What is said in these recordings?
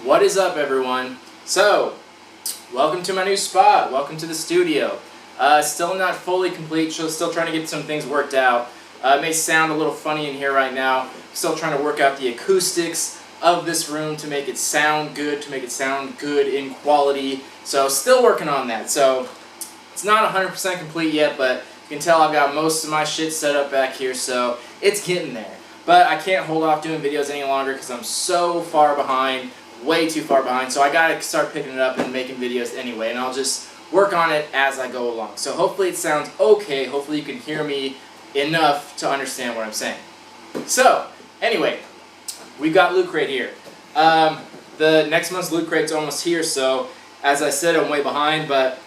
What is up, everyone? So, welcome to my new spot. Welcome to the studio. Still not fully complete, still trying to get some things worked out. It may sound a little funny in here right now. Still trying to work out the acoustics of this room to make it sound good, in quality. So, still working on that. So, it's not 100% complete yet, but you can tell I've got most of my shit set up back here, so it's getting there. But I can't hold off doing videos any longer because I'm so far behind, way too far behind, so I gotta start picking it up and making videos anyway, and I'll just work on it as I go along. So hopefully it sounds okay, hopefully you can hear me enough to understand what I'm saying. So, anyway, we've got Loot Crate here. The next month's Loot Crate's almost here, so as I said, I'm way behind, but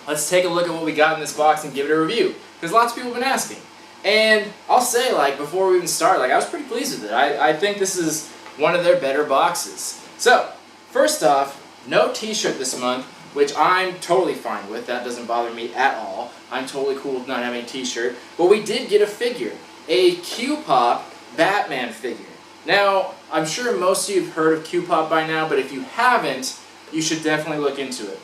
let's take a look at what we got in this box and give it a review, because lots of people have been asking. And I'll say, before we even start, I was pretty pleased with it. I think this is one of their better boxes. So, first off, no t-shirt this month, which I'm totally fine with. That doesn't bother me at all. I'm totally cool with not having a t-shirt. But we did get a figure, a QPop Batman figure. Now, I'm sure most of you have heard of QPop by now, but if you haven't, you should definitely look into it.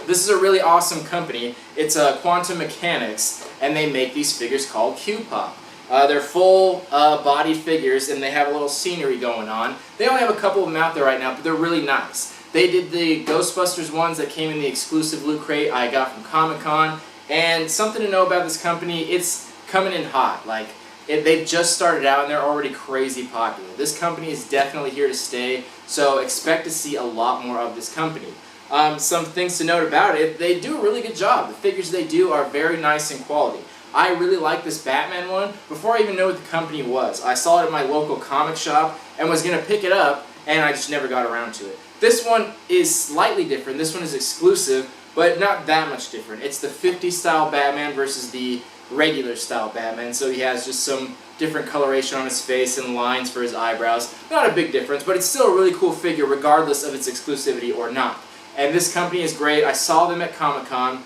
This is a really awesome company. It's Quantum Mechanics, and they make these figures called QPop. They're full-bodied figures, and they have a little scenery going on. They only have a couple of them out there right now, but they're really nice. They did the Ghostbusters ones that came in the exclusive Loot Crate I got from Comic-Con, and something to know about this company, it's coming in hot. They've just started out, and they're already crazy popular. This company is definitely here to stay, so expect to see a lot more of this company. Some things to note about it, they do a really good job. The figures they do are very nice in quality. I really like this Batman one. Before I even knew what the company was, I saw it at my local comic shop and was going to pick it up, and I just never got around to it. This one is slightly different. This one is exclusive, but not that much different. It's the 50s style Batman versus the regular style Batman, so he has just some different coloration on his face and lines for his eyebrows. Not a big difference, but it's still a really cool figure regardless of its exclusivity or not. And this company is great. I saw them at Comic-Con.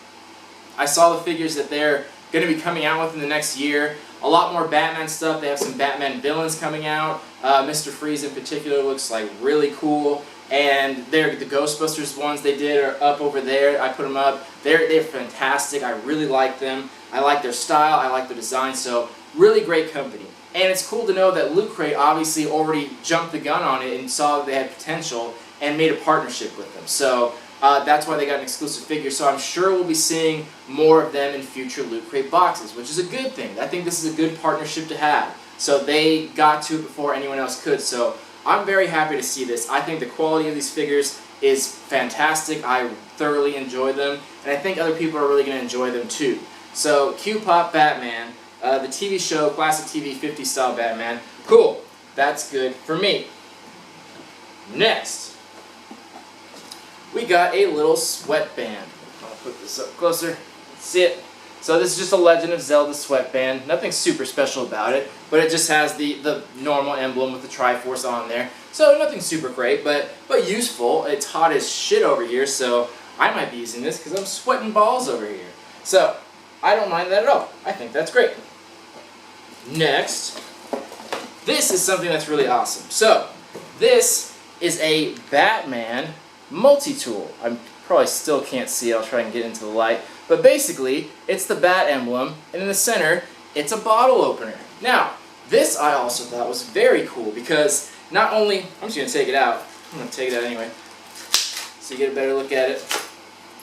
I saw the figures that they're going to be coming out with in the next year. A lot more Batman stuff. They have some Batman villains coming out. Mr. Freeze in particular looks really cool. And the Ghostbusters ones they did are up over there. I put them up. They're fantastic. I really like them. I like their style. I like their design. So really great company. And it's cool to know that Loot Crate obviously already jumped the gun on it and saw that they had potential and made a partnership with them. So that's why they got an exclusive figure. So I'm sure we'll be seeing more of them in future Loot Crate boxes, which is a good thing. I think this is a good partnership to have. So they got to it before anyone else could. So I'm very happy to see this. I think the quality of these figures is fantastic. I thoroughly enjoy them, and I think other people are really going to enjoy them too. So QPop Batman, the TV show, classic TV 50s style Batman. Cool. That's good for me. Next, we got a little sweatband. I'll put this up closer. See it? So this is just a Legend of Zelda sweatband. Nothing super special about it, but it just has the normal emblem with the Triforce on there. So nothing super great, but useful. It's hot as shit over here, so I might be using this because I'm sweating balls over here. So I don't mind that at all. I think that's great. Next, this is something that's really awesome. So this is a Batman multi-tool. I probably still can't see it. I'll try and get into the light. But basically, it's the bat emblem, and in the center, it's a bottle opener. Now, this I also thought was very cool because not only, I'm just going to take it out. I'm going to take it out anyway so you get a better look at it.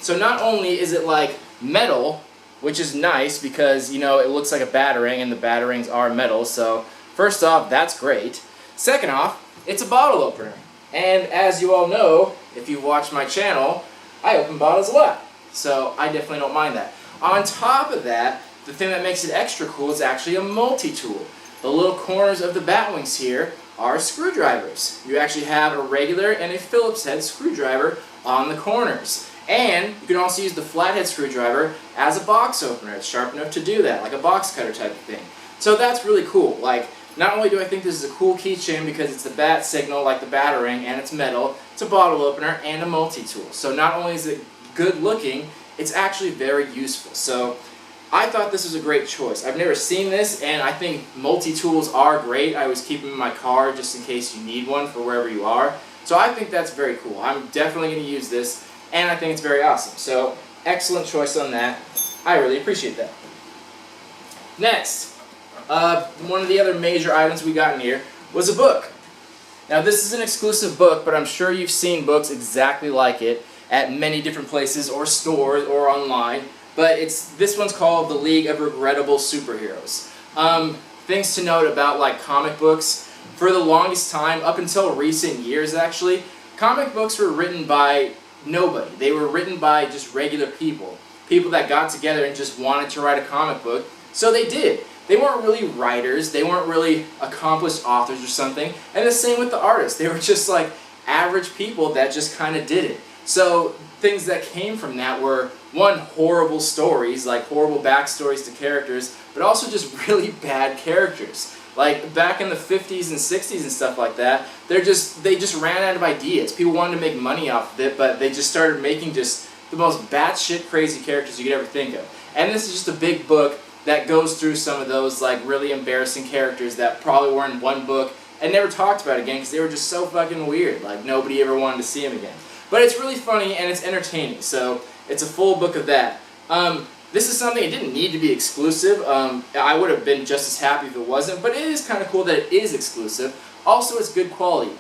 So not only is it metal, which is nice because, it looks like a batarang, and the batarangs are metal, so first off, that's great. Second off, it's a bottle opener. And as you all know, if you watch my channel, I open bottles a lot. So I definitely don't mind that. On top of that, the thing that makes it extra cool is actually a multi-tool. The little corners of the bat wings here are screwdrivers. You actually have a regular and a Phillips head screwdriver on the corners. And you can also use the flathead screwdriver as a box opener. It's sharp enough to do that, like a box cutter type of thing. So that's really cool. Not only do I think this is a cool keychain because it's the bat signal like the batarang and it's metal, it's a bottle opener and a multi-tool. So not only is it good looking, it's actually very useful. So I thought this was a great choice. I've never seen this, and I think multi-tools are great. I always keep them in my car just in case you need one for wherever you are. So I think that's very cool. I'm definitely going to use this, and I think it's very awesome. So excellent choice on that. I really appreciate that. Next, one of the other major items we got in here was a book. Now this is an exclusive book, but I'm sure you've seen books exactly like it at many different places or stores or online. But this one's called The League of Regrettable Superheroes. Things to note about like comic books. For the longest time, up until recent years actually, comic books were written by nobody. They were written by just regular people. People that got together and just wanted to write a comic book. So they did. They weren't really writers. They weren't really accomplished authors or something. And the same with the artists. They were just like average people that just kind of did it. So things that came from that were, one, horrible stories, like horrible backstories to characters, but also just really bad characters. Like back in the 50s and 60s and stuff like that, they just ran out of ideas. People wanted to make money off of it, but they just started making just the most batshit crazy characters you could ever think of. And this is just a big book that goes through some of those like really embarrassing characters that probably were in one book and never talked about again because they were just so fucking weird. Like nobody ever wanted to see them again. But it's really funny and it's entertaining, so it's a full book of that. This is something, it didn't need to be exclusive. I would have been just as happy if it wasn't, but it is kind of cool that it is exclusive. Also, it's good quality.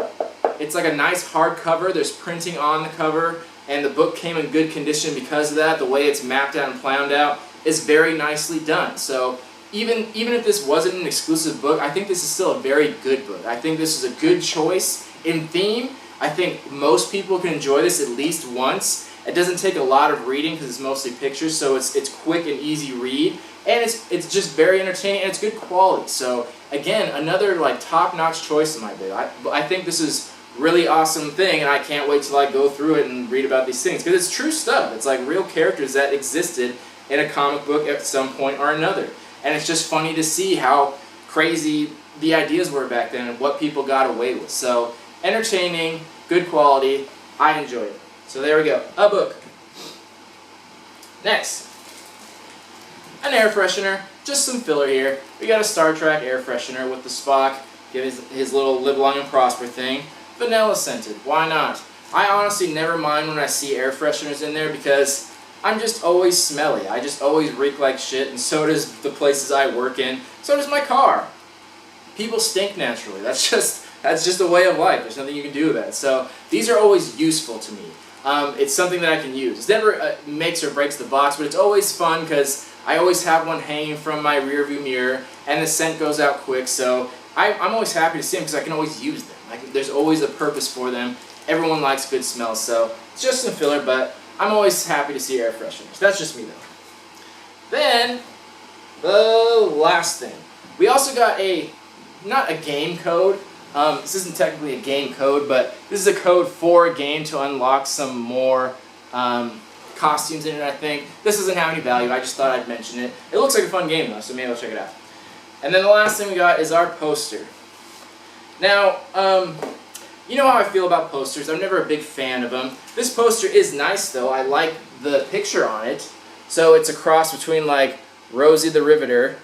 It's like a nice hardcover. There's printing on the cover, and the book came in good condition because of that. The way it's mapped out and planned out is very nicely done. So even if this wasn't an exclusive book, I think this is still a very good book. I think this is a good choice in theme. I think most people can enjoy this at least once. It doesn't take a lot of reading because it's mostly pictures, so it's quick and easy read, and it's just very entertaining and it's good quality. So again, another like top-notch choice in my bid. I think this is really awesome thing, and I can't wait to like go through it and read about these things because it's true stuff. It's like real characters that existed in a comic book at some point or another, and it's just funny to see how crazy the ideas were back then and what people got away with. So entertaining, good quality. I enjoyed it. So there we go, a book. Next, an air freshener, just some filler here. We got a Star Trek air freshener with the Spock, give his little live long and prosper thing. Vanilla scented, why not? I honestly never mind when I see air fresheners in there because I'm just always smelly. I just always reek like shit, and so does the places I work in. So does my car. People stink naturally. That's just a way of life. There's nothing you can do about it. So these are always useful to me. It's something that I can use. It never makes or breaks the box, but it's always fun because I always have one hanging from my rearview mirror, and the scent goes out quick. So I'm always happy to see them because I can always use them. There's always a purpose for them. Everyone likes good smells, so it's just some filler, but I'm always happy to see air fresheners. That's just me, though. Then, the last thing. We also got not a game code. This isn't technically a game code, but this is a code for a game to unlock some more costumes in it, I think. This doesn't have any value, I just thought I'd mention it. It looks like a fun game, though, so maybe I'll check it out. And then the last thing we got is our poster. Now, you know how I feel about posters. I'm never a big fan of them. This poster is nice, though. I like the picture on it. So it's a cross between, like, Rosie the Riveter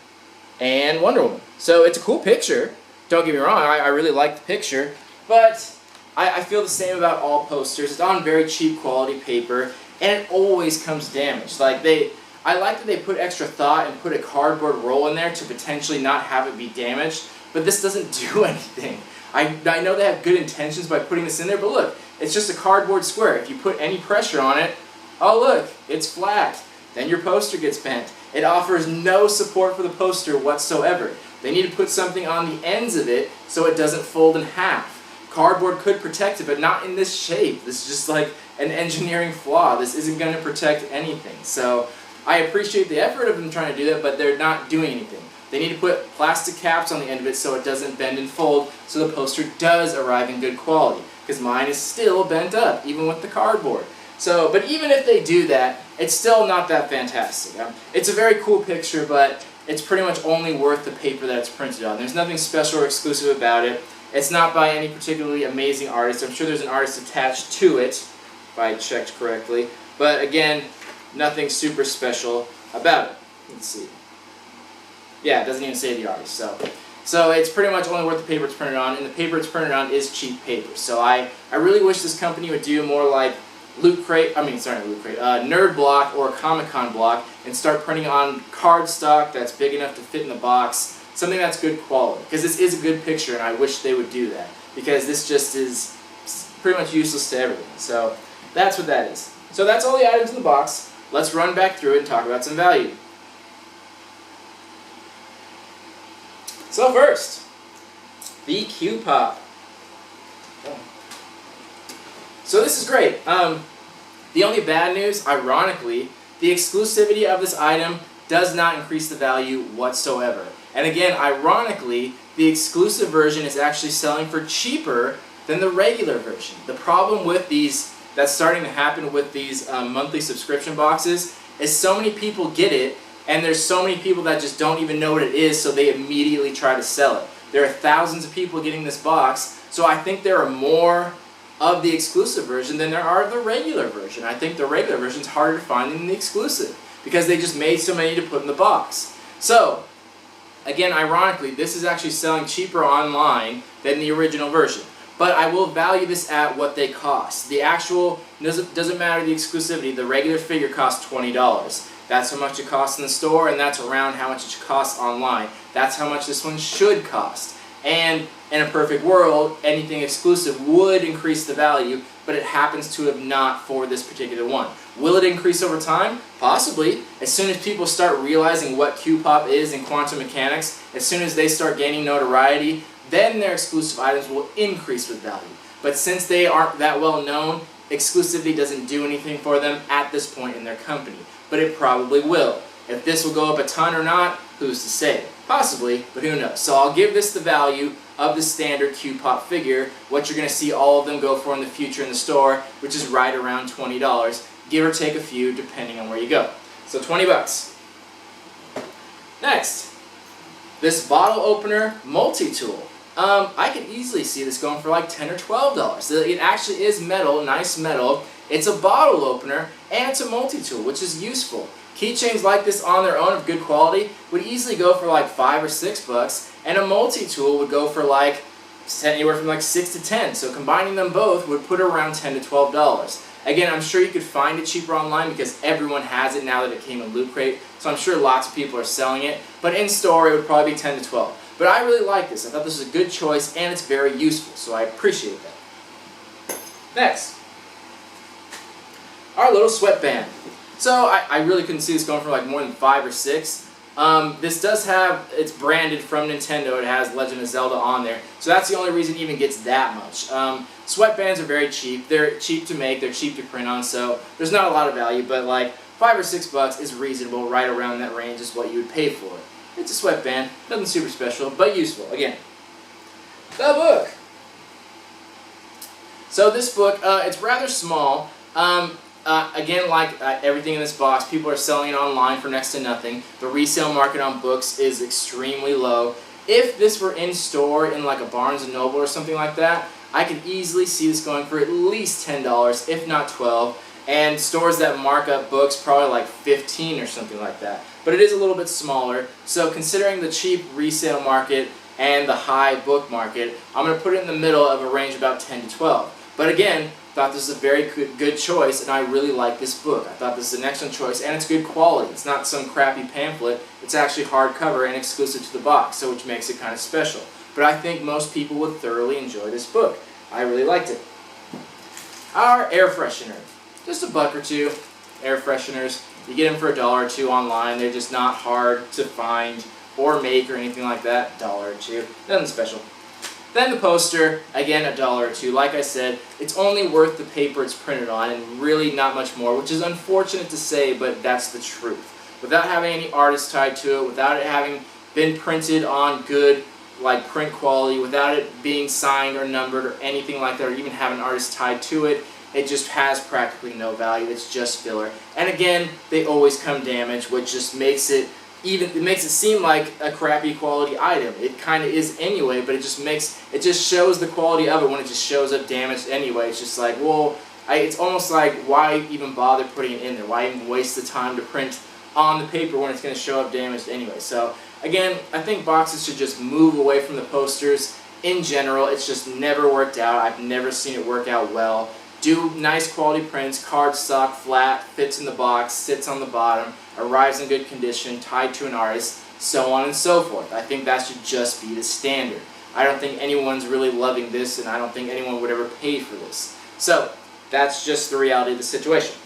and Wonder Woman. So it's a cool picture. Don't get me wrong, I really like the picture, but I feel the same about all posters. It's on very cheap quality paper, and it always comes damaged. I like that they put extra thought and put a cardboard roll in there to potentially not have it be damaged, but this doesn't do anything. I know they have good intentions by putting this in there, but look, it's just a cardboard square. If you put any pressure on it, oh look, it's flat. Then your poster gets bent. It offers no support for the poster whatsoever. They need to put something on the ends of it so it doesn't fold in half. Cardboard could protect it, but not in this shape. This is just like an engineering flaw. This isn't going to protect anything. So I appreciate the effort of them trying to do that, but they're not doing anything. They need to put plastic caps on the end of it so it doesn't bend and fold, so the poster does arrive in good quality. Because mine is still bent up, even with the cardboard. So, but even if they do that, it's still not that fantastic. It's a very cool picture, but it's pretty much only worth the paper that it's printed on. There's nothing special or exclusive about it. It's not by any particularly amazing artist. I'm sure there's an artist attached to it, if I checked correctly. But again, nothing super special about it. Let's see. Yeah, it doesn't even say the artist. So So it's pretty much only worth the paper it's printed on, and the paper it's printed on is cheap paper. So I really wish this company would do more like Nerd Block or Comic-Con Block and start printing on cardstock that's big enough to fit in the box, something that's good quality. Because this is a good picture, and I wish they would do that. Because this just is pretty much useless to everything. So that's what that is. So that's all the items in the box. Let's run back through it and talk about some value. So first, the Q-Pop. So this is great. The only bad news, ironically, the exclusivity of this item does not increase the value whatsoever. And again, ironically, the exclusive version is actually selling for cheaper than the regular version. The problem with these, that's starting to happen with these monthly subscription boxes, is so many people get it, and there's so many people that just don't even know what it is, so they immediately try to sell it. There are thousands of people getting this box, so I think there are more of the exclusive version than there are of the regular version. I think the regular version is harder to find than the exclusive, because they just made so many to put in the box. So, again, ironically, this is actually selling cheaper online than the original version. But I will value this at what they cost. The actual, doesn't matter the exclusivity, the regular figure costs $20. That's how much it costs in the store, and that's around how much it costs online. That's how much this one should cost. And in a perfect world, anything exclusive would increase the value, but it happens to have not for this particular one. Will it increase over time? Possibly. As soon as people start realizing what Q-Pop is in quantum mechanics, as soon as they start gaining notoriety, then their exclusive items will increase with value. But since they aren't that well known, exclusivity doesn't do anything for them at this point in their company. But it probably will. If this will go up a ton or not, who's to say? Possibly, but who knows. So I'll give this the value of the standard Q-Pop figure, what you're going to see all of them go for in the future in the store, which is right around $20, give or take a few depending on where you go. So 20 bucks. Next, this bottle opener multi-tool. I could easily see this going for like $10 or $12. It actually is metal, nice metal. It's a bottle opener, and it's a multi-tool, which is useful. Keychains like this on their own of good quality would easily go for like $5 or $6, and a multi-tool would go for like anywhere from like $6 to $10. So combining them both would put it around $10 to $12. Again, I'm sure you could find it cheaper online because everyone has it now that it came in Loot Crate. So I'm sure lots of people are selling it, but in store it would probably be $10 to $12. But I really like this. I thought this was a good choice, and it's very useful, so I appreciate that. Next, our little sweatband. So I really couldn't see this going for like more than $5 or $6. This does have, it's branded from Nintendo, it has Legend of Zelda on there, so that's the only reason it even gets that much. Sweatbands are very cheap, they're cheap to make, they're cheap to print on, so there's not a lot of value, but like $5 or $6 is reasonable, right around that range is what you would pay for it. It's a sweatband, nothing super special, but useful. Again, the book. So this book, it's rather small. Again, like everything in this box, people are selling it online for next to nothing. The resale market on books is extremely low. If this were in store in like a Barnes & Noble or something like that, I could easily see this going for at least $10, if not $12. And stores that mark up books probably like $15 or something like that. But it is a little bit smaller, so considering the cheap resale market and the high book market, I'm going to put it in the middle of a range about 10 to 12. But again, thought this was a very good choice, and I really like this book. I thought this is an excellent choice, and it's good quality. It's not some crappy pamphlet. It's actually hardcover and exclusive to the box, so which makes it kind of special. But I think most people would thoroughly enjoy this book. I really liked it. Our air freshener. Just a buck or two. Air fresheners. You get them for $1 or $2 online. They're just not hard to find or make or anything like that. $1 or $2. Nothing special. Then the poster, again $1 or $2. Like I said, it's only worth the paper it's printed on and really not much more, which is unfortunate to say, but that's the truth. Without having any artist tied to it, without it having been printed on good like print quality, without it being signed or numbered or anything like that, or even have an artist tied to it, it just has practically no value. It's just filler. And again, they always come damaged, which just makes it seem like a crappy quality item. It kind of is anyway, but it just shows the quality of it when it just shows up damaged anyway. It's just like, well, it's almost like, why even bother putting it in there? Why even waste the time to print on the paper when it's going to show up damaged anyway? So again, I think boxes should just move away from the posters. In general, it's just never worked out. I've never seen it work out well. Do nice quality prints, cardstock, flat, fits in the box, sits on the bottom, arrives in good condition, tied to an artist, so on and so forth. I think that should just be the standard. I don't think anyone's really loving this, and I don't think anyone would ever pay for this. So, that's just the reality of the situation.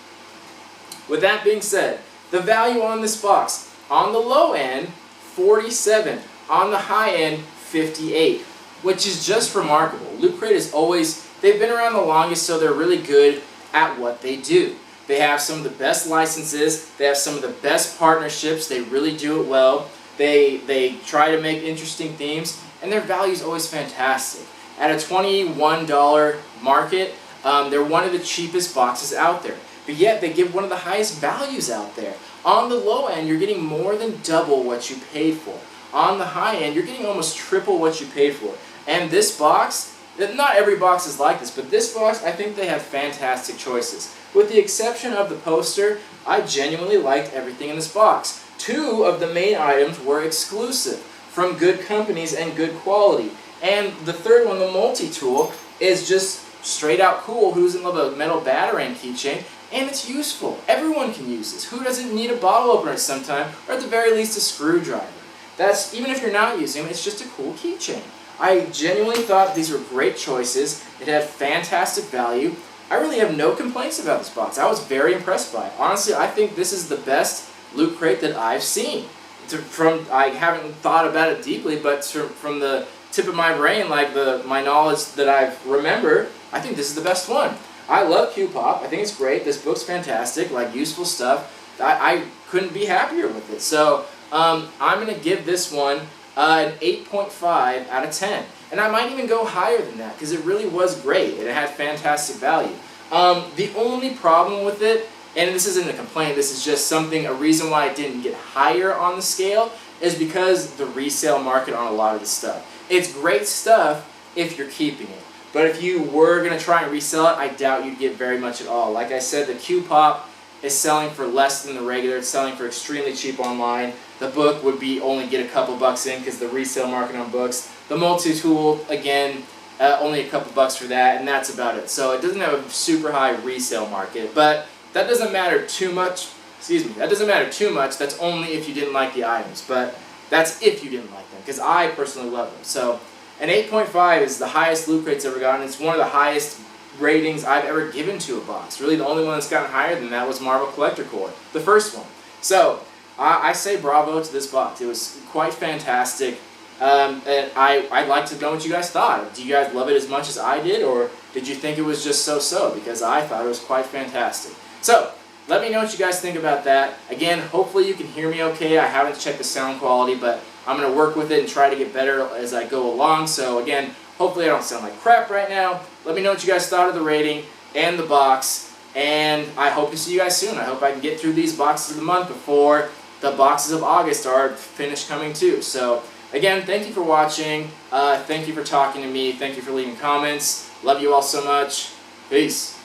With that being said, the value on this box, on the low end, $47. On the high end, $58. Which is just remarkable. Loot Crate is always, they've been around the longest, so they're really good at what they do. They have some of the best licenses, they have some of the best partnerships, they really do it well. They try to make interesting themes, and their value is always fantastic. At a $21 market, they're one of the cheapest boxes out there. But yet, they give one of the highest values out there. On the low end, you're getting more than double what you paid for. On the high end, you're getting almost triple what you paid for. And this box, not every box is like this, but this box, I think they have fantastic choices. With the exception of the poster, I genuinely liked everything in this box. 2 of the main items were exclusive, from good companies and good quality. And the third one, the multi-tool, is just straight out cool. Who's in love with a metal batarang keychain? And it's useful. Everyone can use this. Who doesn't need a bottle opener at some time, or at the very least a screwdriver? That's, even if you're not using them, it's just a cool keychain. I genuinely thought these were great choices. It had fantastic value. I really have no complaints about this box. I was very impressed by it. Honestly, I think this is the best Loot Crate that I've seen. I haven't thought about it deeply, but from the tip of my brain, like my knowledge that I remember, I think this is the best one. I love Q-Pop. I think it's great. This book's fantastic, like useful stuff. I couldn't be happier with it. So I'm going to give this one an 8.5 out of 10. And I might even go higher than that because it really was great. It had fantastic value. The only problem with it, and this isn't a complaint, this is just a reason why it didn't get higher on the scale, is because the resale market on a lot of this stuff. It's great stuff if you're keeping it. But if you were going to try and resell it, I doubt you'd get very much at all. Like I said, the Q-Pop is selling for less than the regular. It's selling for extremely cheap online. The book would only get a couple bucks in because the resale market on books. The multi-tool, again, only a couple bucks for that, and that's about it. So it doesn't have a super high resale market, but that doesn't matter too much. Excuse me, that doesn't matter too much. That's only if you didn't like the items, but that's if you didn't like them, because I personally love them. So an 8.5 is the highest Loot Crate's ever gotten. It's one of the highest ratings I've ever given to a box. Really, the only one that's gotten higher than that was Marvel Collector Core, the first one. So I say bravo to this box. It was quite fantastic. And I'd like to know what you guys thought. Do you guys love it as much as I did, or did you think it was just so-so? Because I thought it was quite fantastic. So let me know what you guys think about that. Again, hopefully you can hear me okay. I haven't checked the sound quality, but I'm going to work with it and try to get better as I go along. So again, hopefully I don't sound like crap right now. Let me know what you guys thought of the rating and the box. And I hope to see you guys soon. I hope I can get through these boxes of the month before the boxes of August are finished coming too. So again, thank you for watching. Thank you for talking to me. Thank you for leaving comments. Love you all so much. Peace.